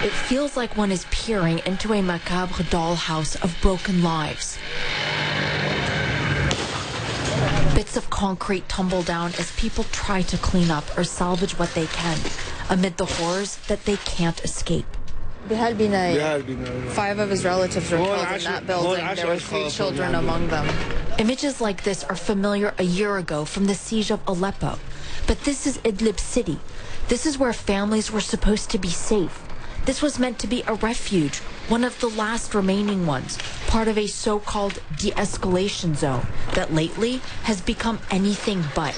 It feels like one is peering into a macabre dollhouse of broken lives. Bits of concrete tumble down as people try to clean up or salvage what they can amid the horrors that they can't escape. 5 of his relatives were killed in that building. There were 3 children among them. Images like this are familiar a year ago from the siege of Aleppo. But this is Idlib city. This is where families were supposed to be safe. This was meant to be a refuge, one of the last remaining ones, part of a so-called de-escalation zone that lately has become anything but.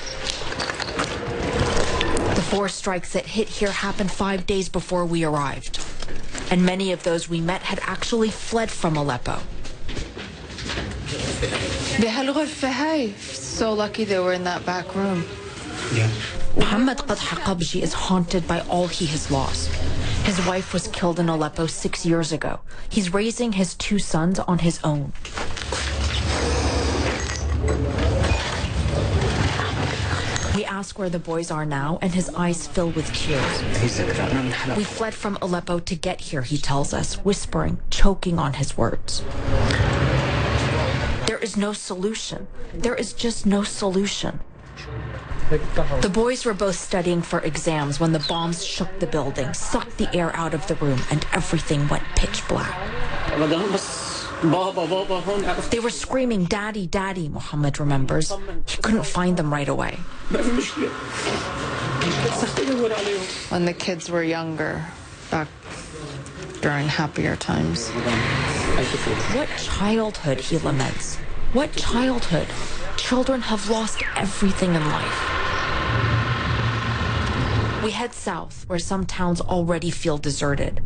The 4 strikes that hit here happened 5 days before we arrived. And many of those we met had actually fled from Aleppo. So lucky they were in that back room. Muhammad Qadha Qabji is haunted by all he has lost. His wife was killed in Aleppo 6 years ago. He's raising his 2 sons on his own. We ask where the boys are now, and his eyes fill with tears. We fled from Aleppo to get here, he tells us, whispering, choking on his words. There is no solution. There is just no solution. The boys were both studying for exams when the bombs shook the building, sucked the air out of the room, and everything went pitch black. They were screaming, "Daddy, Daddy," Muhammad remembers. He couldn't find them right away. When the kids were younger, back during happier times. What childhood, he laments. What childhood? Children have lost everything in life. We head south, where some towns already feel deserted.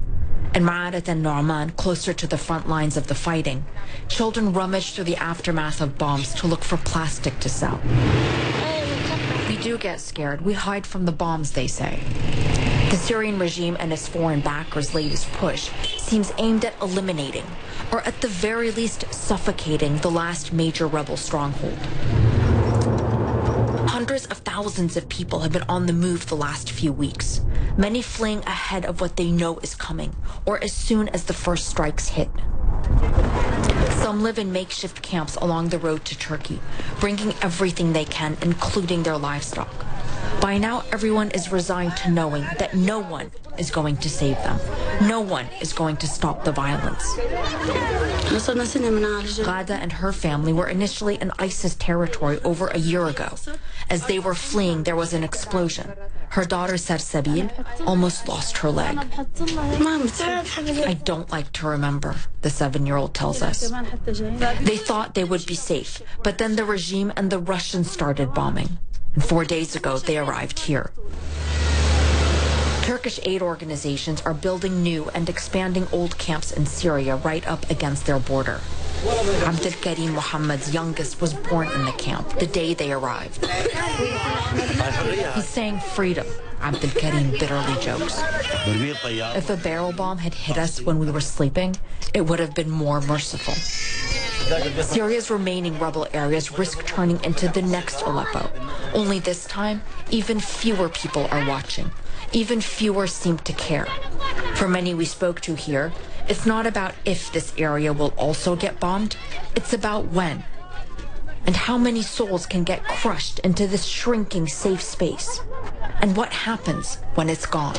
In Ma'arat and Nu'man, closer to the front lines of the fighting, children rummage through the aftermath of bombs to look for plastic to sell. We do get scared. We hide from the bombs, they say. The Syrian regime and its foreign backers' latest push seems aimed at eliminating, or at the very least suffocating, the last major rebel stronghold. Hundreds of thousands of people have been on the move the last few weeks, many fleeing ahead of what they know is coming, or as soon as the first strikes hit. Some live in makeshift camps along the road to Turkey, bringing everything they can, including their livestock. By now, everyone is resigned to knowing that no one is going to save them. No one is going to stop the violence. Ghada and her family were initially in ISIS territory over a year ago. As they were fleeing, there was an explosion. Her daughter, Sarsabil, almost lost her leg. I don't like to remember, the 7-year-old tells us. They thought they would be safe, but then the regime and the Russians started bombing. And 4 days ago, they arrived here. Turkish aid organizations are building new and expanding old camps in Syria right up against their border. Abdel Karim Muhammad's youngest was born in the camp the day they arrived. He's saying freedom, Abdel Karim bitterly jokes. If a barrel bomb had hit us when we were sleeping, it would have been more merciful. Syria's remaining rebel areas risk turning into the next Aleppo. Only this time, even fewer people are watching. Even fewer seem to care. For many we spoke to here, it's not about if this area will also get bombed, it's about when. And how many souls can get crushed into this shrinking safe space? And what happens when it's gone?